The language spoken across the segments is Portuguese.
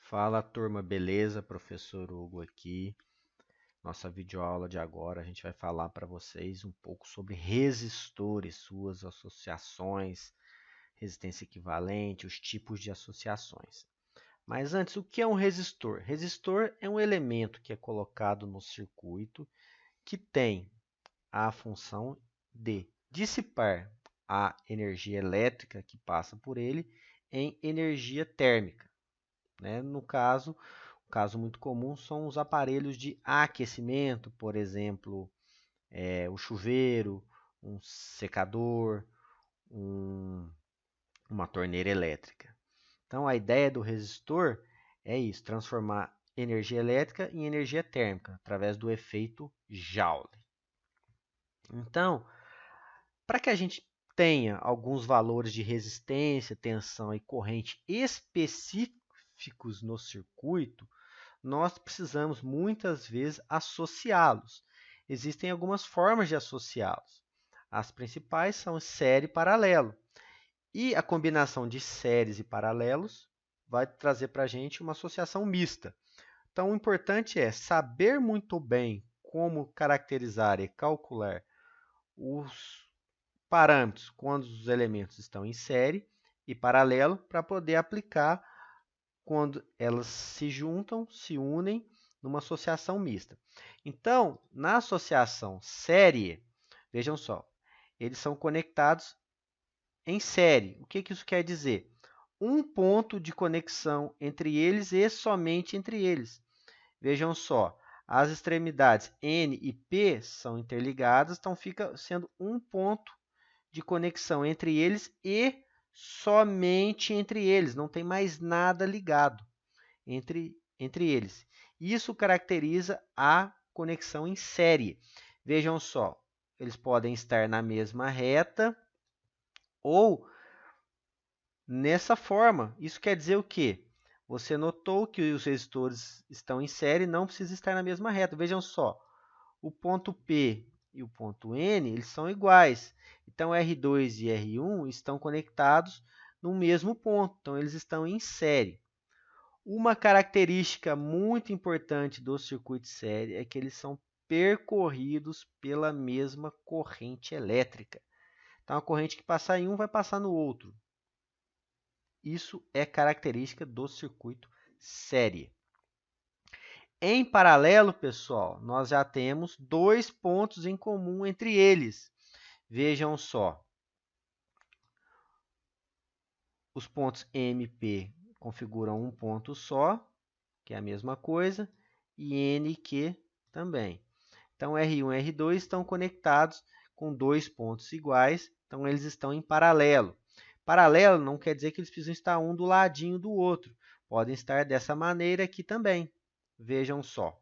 Fala turma, beleza? Professor Hugo aqui. Nossa videoaula de agora, a gente vai falar para vocês um pouco sobre resistores, suas associações, resistência equivalente, os tipos de associações. Mas antes, o que é um resistor? Resistor é um elemento que é colocado no circuito que tem a função de dissipar a energia elétrica que passa por ele em energia térmica, né? No caso, um caso muito comum são os aparelhos de aquecimento, por exemplo, o chuveiro, um secador, um- uma torneira elétrica. Então, a ideia do resistor é isso, transformar energia elétrica em energia térmica, através do efeito Joule. Então, para que a gente tenha alguns valores de resistência, tensão e corrente específicos no circuito, nós precisamos muitas vezes associá-los. Existem algumas formas de associá-los. As principais são série e paralelo. E a combinação de séries e paralelos vai trazer para a gente uma associação mista. Então, o importante é saber muito bem como caracterizar e calcular os parâmetros quando os elementos estão em série e paralelo para poder aplicar quando elas se juntam, se unem numa associação mista. Então, na associação série, vejam só, eles são conectados em série. O que isso quer dizer? Um ponto de conexão entre eles e somente entre eles. Vejam só, as extremidades N e P são interligadas, então fica sendo um ponto de conexão entre eles e somente entre eles, não tem mais nada ligado entre eles. Isso caracteriza a conexão em série. Vejam só, eles podem estar na mesma reta ou nessa forma. Isso quer dizer o quê? Você notou que os resistores estão em série, não precisa estar na mesma reta. Vejam só, o ponto P e o ponto N eles são iguais. Então, R2 e R1 estão conectados no mesmo ponto. Então, eles estão em série. Uma característica muito importante do circuito série é que eles são percorridos pela mesma corrente elétrica. Então, a corrente que passar em um vai passar no outro. Isso é característica do circuito série. Em paralelo, pessoal, nós já temos dois pontos em comum entre eles. Vejam só. Os pontos M e P configuram um ponto só, que é a mesma coisa, e N e Q também. Então, R1 e R2 estão conectados com dois pontos iguais, então eles estão em paralelo. Paralelo não quer dizer que eles precisam estar um do ladinho do outro. Podem estar dessa maneira aqui também. Vejam só.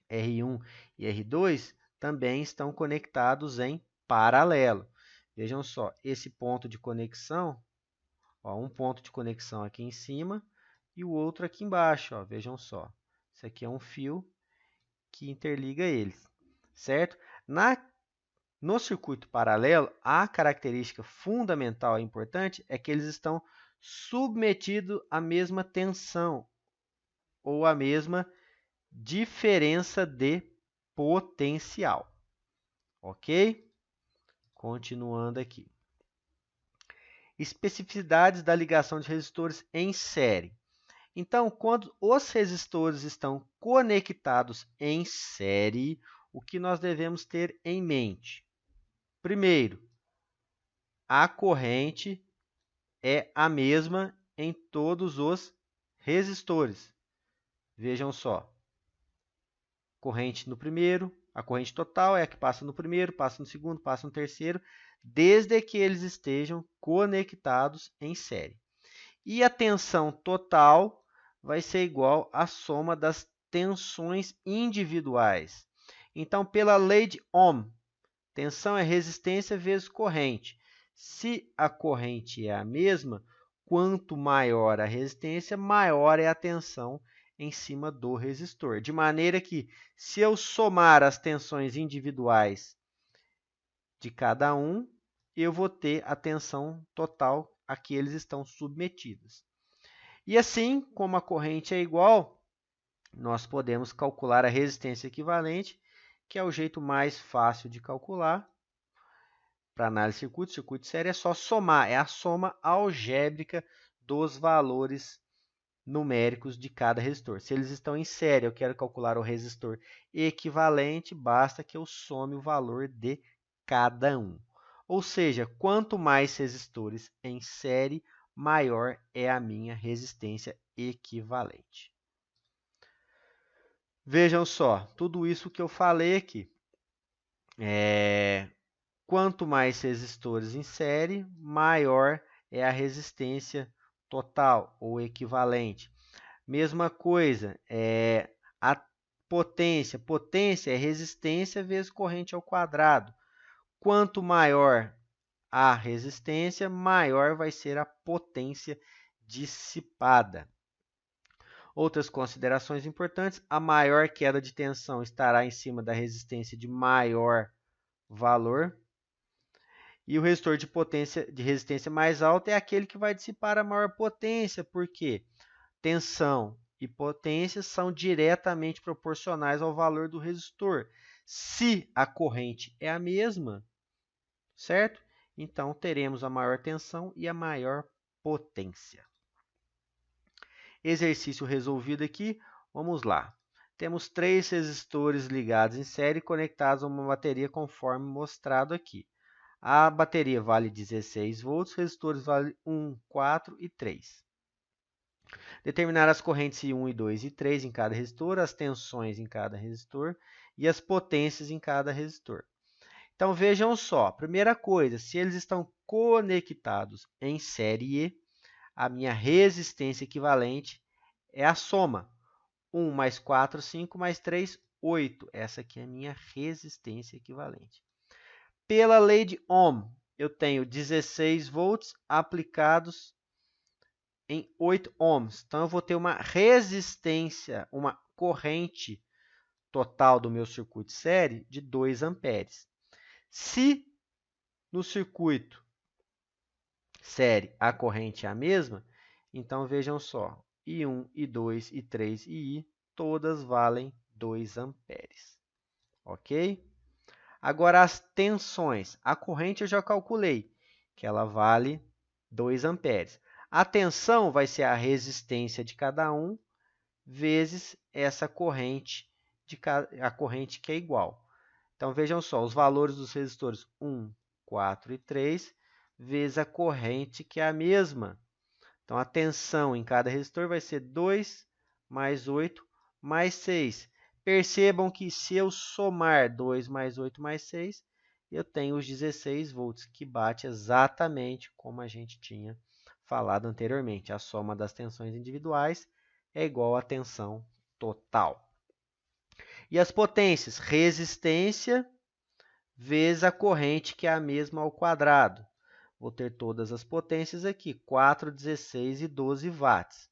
R1 e R2 também estão conectados em paralelo. Vejam só, esse ponto de conexão, ó, um ponto de conexão aqui em cima e o outro aqui embaixo. Ó, vejam só, isso aqui é um fio que interliga eles, certo? No circuito paralelo, a característica fundamental e importante é que eles estão submetidos à mesma tensão ou à mesma diferença de potencial, ok? Continuando aqui. Especificidades da ligação de resistores em série. Então, quando os resistores estão conectados em série, o que nós devemos ter em mente? Primeiro, a corrente é a mesma em todos os resistores. Vejam só, corrente no primeiro, a corrente total é a que passa no primeiro, passa no segundo, passa no terceiro, desde que eles estejam conectados em série. E a tensão total vai ser igual à soma das tensões individuais. Então, pela lei de Ohm, tensão é resistência vezes corrente. Se a corrente é a mesma, quanto maior a resistência, maior é a tensão em cima do resistor. De maneira que, se eu somar as tensões individuais de cada um, eu vou ter a tensão total a que eles estão submetidos. E assim, como a corrente é igual, nós podemos calcular a resistência equivalente, que é o jeito mais fácil de calcular. Para análise de circuito série é só somar, é a soma algébrica dos valores numéricos de cada resistor. Se eles estão em série, eu quero calcular o resistor equivalente, basta que eu some o valor de cada um. Ou seja, quanto mais resistores em série, maior é a minha resistência equivalente. Vejam só, tudo isso que eu falei aqui. Quanto mais resistores em série, maior é a resistência total ou equivalente. Mesma coisa, a potência. Potência é resistência vezes corrente ao quadrado. Quanto maior a resistência, maior vai ser a potência dissipada. Outras considerações importantes: a maior queda de tensão estará em cima da resistência de maior valor. E o resistor de resistência mais alta é aquele que vai dissipar a maior potência, porque tensão e potência são diretamente proporcionais ao valor do resistor. Se a corrente é a mesma, certo? Então, teremos a maior tensão e a maior potência. Exercício resolvido aqui, vamos lá. Temos 3 resistores ligados em série conectados a uma bateria conforme mostrado aqui. A bateria vale 16 volts, resistores valem 1, 4 e 3. Determinar as correntes I1, I2 e 3 em cada resistor, as tensões em cada resistor e as potências em cada resistor. Então, vejam só. Primeira coisa, se eles estão conectados em série, a minha resistência equivalente é a soma. 1 mais 4, 5, mais 3, 8. Essa aqui é a minha resistência equivalente. Pela lei de Ohm, eu tenho 16 volts aplicados em 8 ohms. Então, eu vou ter uma resistência, uma corrente total do meu circuito série de 2 amperes. Se no circuito série a corrente é a mesma, então vejam só, I1, I2, I3 e I, todas valem 2 amperes. Ok? Agora, as tensões. A corrente eu já calculei, que ela vale 2 amperes. A tensão vai ser a resistência de cada um vezes essa corrente, a corrente que é igual. Então, vejam só, os valores dos resistores 1, 4 e 3, vezes a corrente que é a mesma. Então, a tensão em cada resistor vai ser 2 mais 8 mais 6. Percebam que se eu somar 2 mais 8 mais 6, eu tenho os 16 volts, que bate exatamente como a gente tinha falado anteriormente. A soma das tensões individuais é igual à tensão total. E as potências? Resistência vezes a corrente, que é a mesma ao quadrado. Vou ter todas as potências aqui, 4, 16 e 12 watts.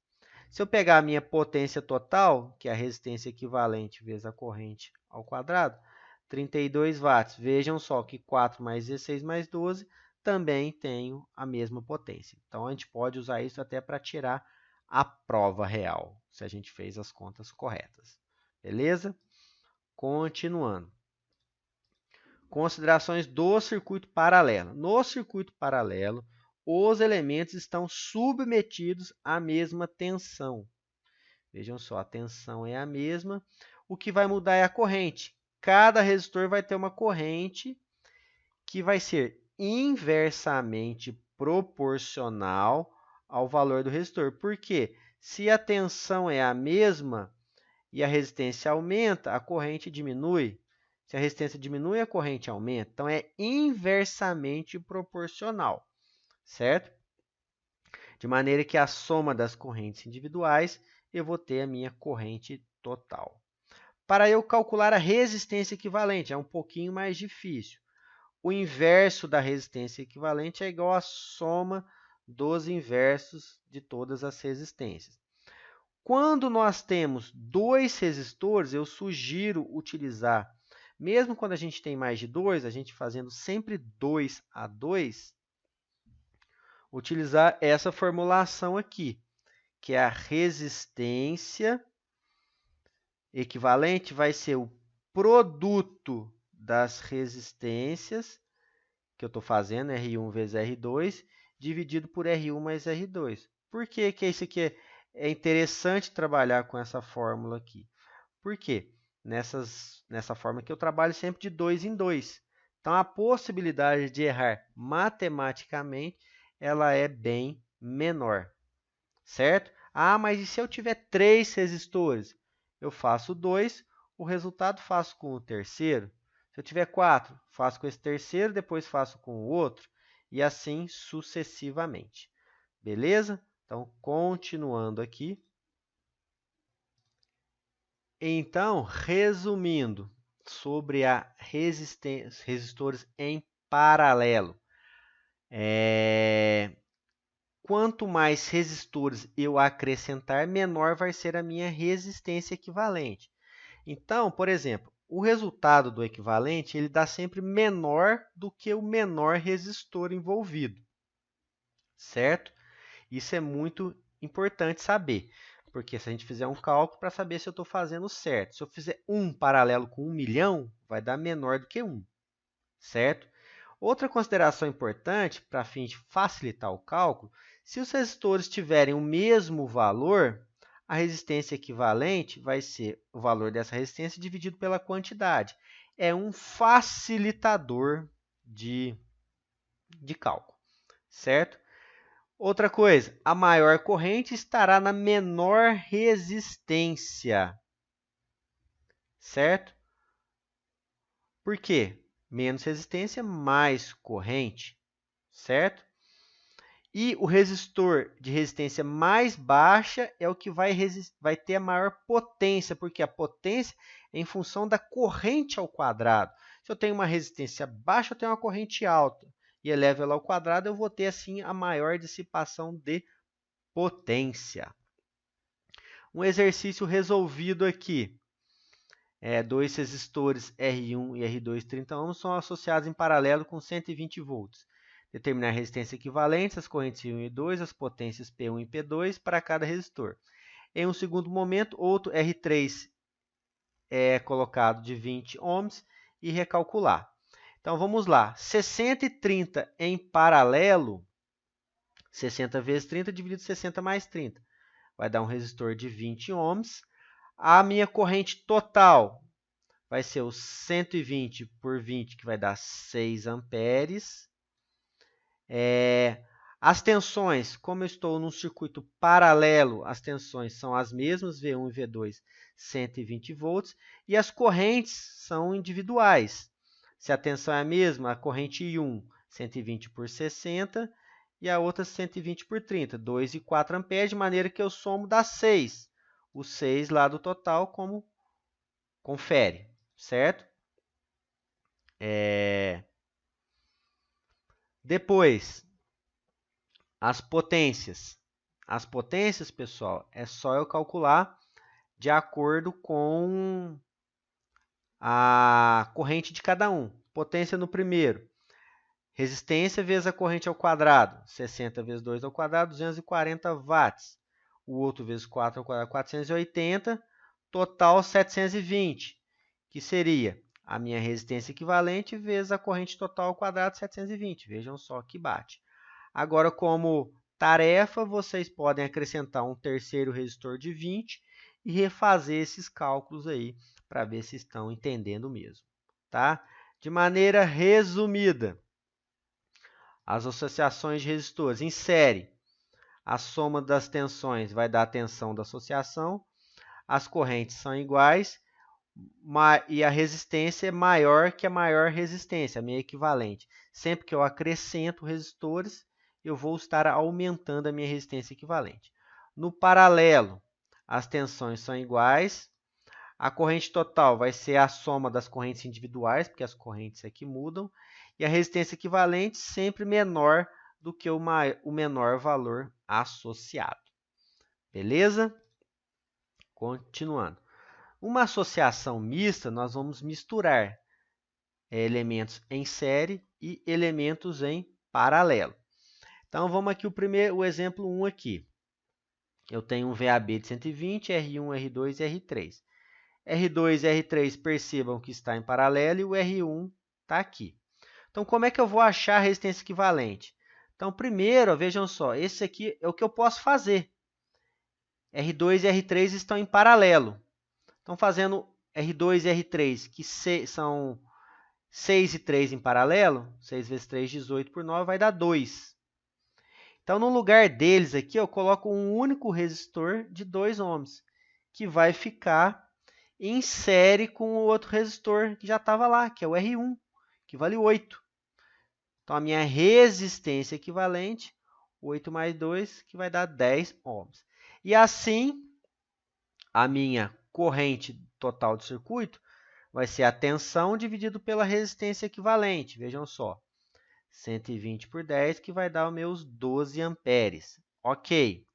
Se eu pegar a minha potência total, que é a resistência equivalente vezes a corrente ao quadrado, 32 watts. Vejam só que 4 mais 16 mais 12 também tenho a mesma potência. Então, a gente pode usar isso até para tirar a prova real, se a gente fez as contas corretas. Beleza? Continuando. Considerações do circuito paralelo. No circuito paralelo, os elementos estão submetidos à mesma tensão. Vejam só, a tensão é a mesma. O que vai mudar é a corrente. Cada resistor vai ter uma corrente que vai ser inversamente proporcional ao valor do resistor. Por quê? Se a tensão é a mesma e a resistência aumenta, a corrente diminui. Se a resistência diminui, a corrente aumenta. Então, é inversamente proporcional, certo? De maneira que a soma das correntes individuais, eu vou ter a minha corrente total. Para eu calcular a resistência equivalente, é um pouquinho mais difícil. O inverso da resistência equivalente é igual à soma dos inversos de todas as resistências. Quando nós temos 2 resistores, eu sugiro utilizar, mesmo quando a gente tem mais de 2, a gente fazendo sempre 2 a 2, utilizar essa formulação aqui, que é a resistência equivalente, vai ser o produto das resistências que eu estou fazendo, R1 vezes R2, dividido por R1 mais R2. Por que isso aqui é interessante trabalhar com essa fórmula aqui? Por quê? Nessa forma aqui eu trabalho sempre de 2 em 2. Então, a possibilidade de errar matematicamente, ela é bem menor, certo? Ah, mas e se eu tiver 3 resistores? Eu faço 2, o resultado faço com o terceiro. Se eu tiver 4, faço com esse terceiro, depois faço com o outro, e assim sucessivamente. Beleza? Então, continuando aqui. Então, resumindo sobre a resistores em paralelo. Quanto mais resistores eu acrescentar, menor vai ser a minha resistência equivalente. Então, por exemplo, o resultado do equivalente ele dá sempre menor do que o menor resistor envolvido, certo? Isso é muito importante saber, porque se a gente fizer um cálculo para saber se eu estou fazendo certo, se eu fizer 1 paralelo com 1 milhão, vai dar menor do que 1, certo? Outra consideração importante, para fim de facilitar o cálculo, se os resistores tiverem o mesmo valor, a resistência equivalente vai ser o valor dessa resistência dividido pela quantidade. É um facilitador de cálculo, certo? Outra coisa, a maior corrente estará na menor resistência, certo? Por quê? Menos resistência, mais corrente, certo? E o resistor de resistência mais baixa é o que vai ter a maior potência, porque a potência é em função da corrente ao quadrado. Se eu tenho uma resistência baixa, eu tenho uma corrente alta. E elevo ela ao quadrado, eu vou ter, assim, a maior dissipação de potência. Um exercício resolvido aqui. Dois resistores R1 e R2 30 ohms são associados em paralelo com 120 volts. Determinar a resistência equivalente, as correntes I1 e I2, as potências P1 e P2 para cada resistor. Em um segundo momento, outro R3 é colocado de 20 ohms e recalcular. Então, vamos lá. 60 e 30 em paralelo, 60 vezes 30 dividido 60 mais 30. Vai dar um resistor de 20 ohms. A minha corrente total vai ser o 120 por 20, que vai dar 6 amperes. As tensões, como eu estou num circuito paralelo, as tensões são as mesmas, V1 e V2, 120 volts. E as correntes são individuais. Se a tensão é a mesma, a corrente I1, 120 por 60, e a outra 120 por 30, 2 e 4 amperes, de maneira que eu somo dá 6. O 6 lá do total, como confere, certo? Depois, as potências. As potências, pessoal, é só eu calcular de acordo com a corrente de cada um. Potência no primeiro. Resistência vezes a corrente ao quadrado, 60 vezes 2 ao quadrado, 240 watts. O outro vezes 4 ao quadrado, 480. Total, 720, que seria a minha resistência equivalente vezes a corrente total ao quadrado, 720. Vejam só que bate. Agora, como tarefa, vocês podem acrescentar um terceiro resistor de 20 e refazer esses cálculos aí para ver se estão entendendo mesmo, tá? De maneira resumida, as associações de resistores em série, a soma das tensões vai dar a tensão da associação, as correntes são iguais e a resistência é maior que a maior resistência, a minha equivalente. Sempre que eu acrescento resistores, eu vou estar aumentando a minha resistência equivalente. No paralelo, as tensões são iguais. A corrente total vai ser a soma das correntes individuais, porque as correntes aqui mudam. E a resistência equivalente sempre menor do que o menor valor associado. Beleza? Continuando. Uma associação mista, nós vamos misturar elementos em série e elementos em paralelo. Então, vamos aqui o exemplo 1 aqui. eu tenho um VAB de 120, R1, R2 e R3. R2 e R3 percebam que está em paralelo e o R1 está aqui. Então, como é que eu vou achar a resistência equivalente? Então, primeiro, vejam só, esse aqui é o que eu posso fazer. R2 e R3 estão em paralelo. Então, fazendo R2 e R3, que são 6 e 3 em paralelo, 6 vezes 3, 18 por 9, vai dar 2. Então, no lugar deles aqui, eu coloco um único resistor de 2 ohms, que vai ficar em série com o outro resistor que já estava lá, que é o R1, que vale 8. Então, a minha resistência equivalente, 8 mais 2, que vai dar 10 ohms. E assim, a minha corrente total do circuito vai ser a tensão dividido pela resistência equivalente. Vejam só, 120 por 10, que vai dar os meus 12 amperes. Ok.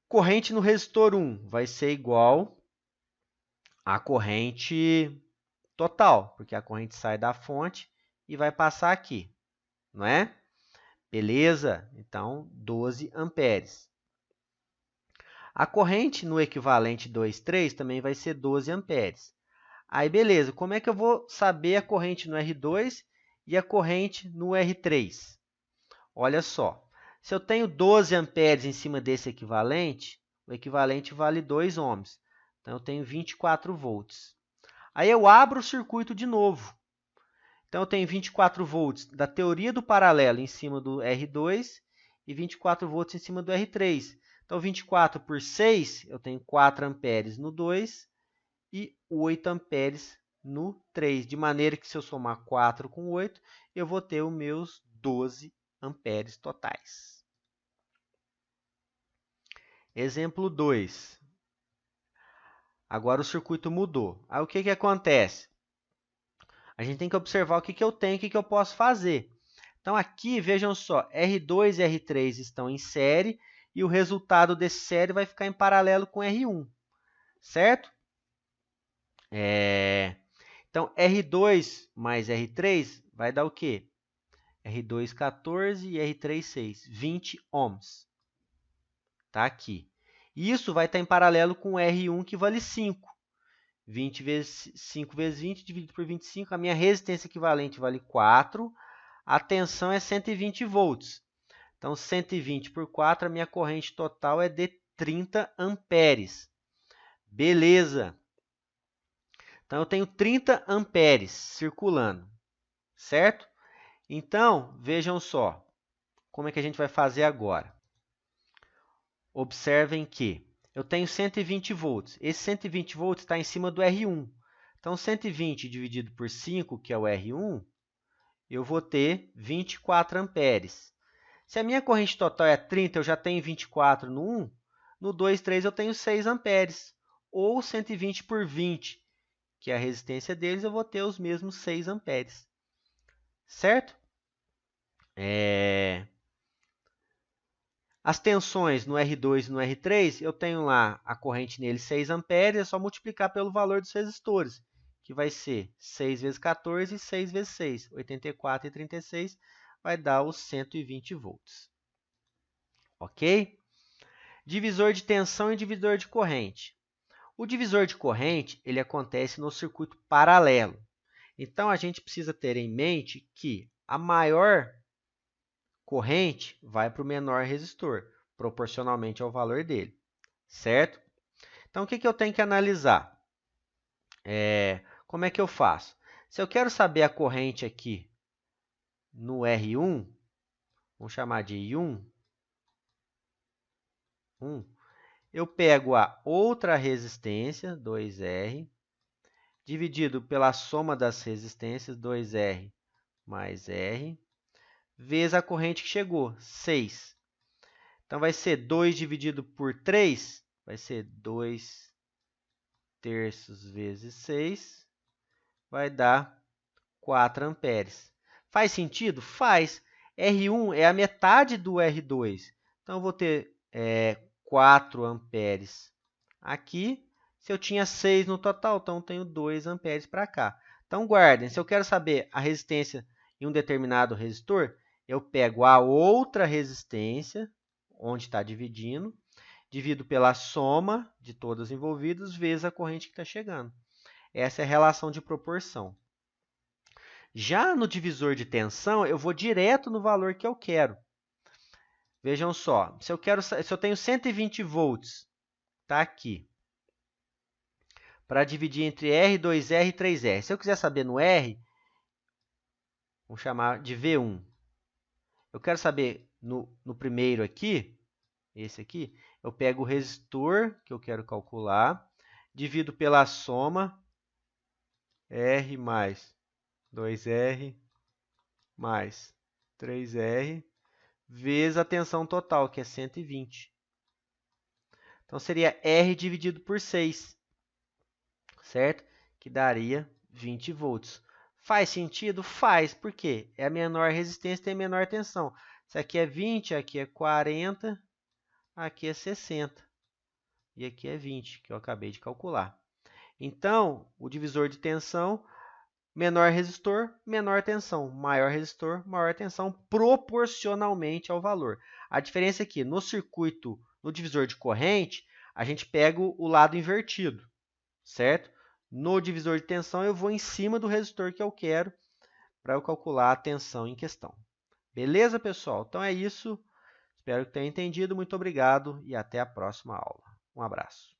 Corrente no resistor 1 vai ser igual à corrente total, porque a corrente sai da fonte e vai passar aqui, não é? Beleza? Então, 12 amperes. A corrente no equivalente 2,3 também vai ser 12 amperes. Aí, beleza, como é que eu vou saber a corrente no R2 e a corrente no R3? Olha só, se eu tenho 12 amperes em cima desse equivalente, o equivalente vale 2 ohms. Então, eu tenho 24 volts. Aí, eu abro o circuito de novo. Então, eu tenho 24 volts da teoria do paralelo em cima do R2 e 24 volts em cima do R3. Então, 24 por 6, eu tenho 4 amperes no 2 e 8 amperes no 3. De maneira que, se eu somar 4 com 8, eu vou ter os meus 12 amperes totais. Exemplo 2. Agora o circuito mudou. Aí, o que acontece? A gente tem que observar o que eu tenho e o que eu posso fazer. Então, aqui, vejam só, R2 e R3 estão em série e o resultado desse série vai ficar em paralelo com R1, certo? Então, R2 mais R3 vai dar o quê? R2, 14 e R3, 6. 20 ohms. Está aqui. Isso vai estar em paralelo com R1, que vale 5. 20 vezes 5 vezes 20, dividido por 25. A minha resistência equivalente vale 4. A tensão é 120 volts. Então, 120 por 4, a minha corrente total é de 30 amperes. Beleza. Então, eu tenho 30 amperes circulando, certo? Então, vejam só, como é que a gente vai fazer agora? Observem que eu tenho 120 volts. Esse 120 volts está em cima do R1. Então, 120 dividido por 5, que é o R1, eu vou ter 24 amperes. Se a minha corrente total é 30, eu já tenho 24 no 1. No 2, 3, eu tenho 6 amperes. Ou 120 por 20, que é a resistência deles, eu vou ter os mesmos 6 amperes. Certo? As tensões no R2 e no R3, eu tenho lá a corrente nele 6 amperes, é só multiplicar pelo valor dos resistores, que vai ser 6 vezes 14 e 6 vezes 6. 84 e 36 vai dar os 120 volts. Ok? Divisor de tensão e divisor de corrente. O divisor de corrente ele acontece no circuito paralelo. Então, a gente precisa ter em mente que a maior corrente vai para o menor resistor, proporcionalmente ao valor dele, certo? Então, o que eu tenho que analisar? Como é que eu faço? Se eu quero saber a corrente aqui no R1, vamos chamar de I1, eu pego a outra resistência, 2R, dividido pela soma das resistências, 2R mais R, vezes a corrente que chegou, 6. Então, vai ser 2 dividido por 3, vai ser 2 terços vezes 6, vai dar 4 amperes. Faz sentido? Faz. R1 é a metade do R2. Então, eu vou ter 4 amperes aqui. Se eu tinha 6 no total, então eu tenho 2 amperes para cá. Então, guardem. Se eu quero saber a resistência em um determinado resistor, eu pego a outra resistência, onde está dividindo, divido pela soma de todas envolvidas, vezes a corrente que está chegando. Essa é a relação de proporção. Já no divisor de tensão, eu vou direto no valor que eu quero. Vejam só, se eu tenho 120 volts, está aqui, para dividir entre R, 2R e 3R. Se eu quiser saber no R, vamos chamar de V1. Eu quero saber no primeiro aqui, esse aqui, eu pego o resistor que eu quero calcular, divido pela soma R mais 2R mais 3R, vezes a tensão total, que é 120. Então, seria R dividido por 6, certo? Que daria 20 volts. Faz sentido? Faz. Por quê? É a menor resistência, tem menor tensão. Isso aqui é 20, aqui é 40, aqui é 60. E aqui é 20, que eu acabei de calcular. Então, o divisor de tensão, menor resistor, menor tensão. Maior resistor, maior tensão, proporcionalmente ao valor. A diferença é que no circuito, no divisor de corrente, a gente pega o lado invertido, certo? No divisor de tensão, eu vou em cima do resistor que eu quero para eu calcular a tensão em questão. Beleza, pessoal? Então é isso. Espero que tenham entendido. Muito obrigado e até a próxima aula. Um abraço.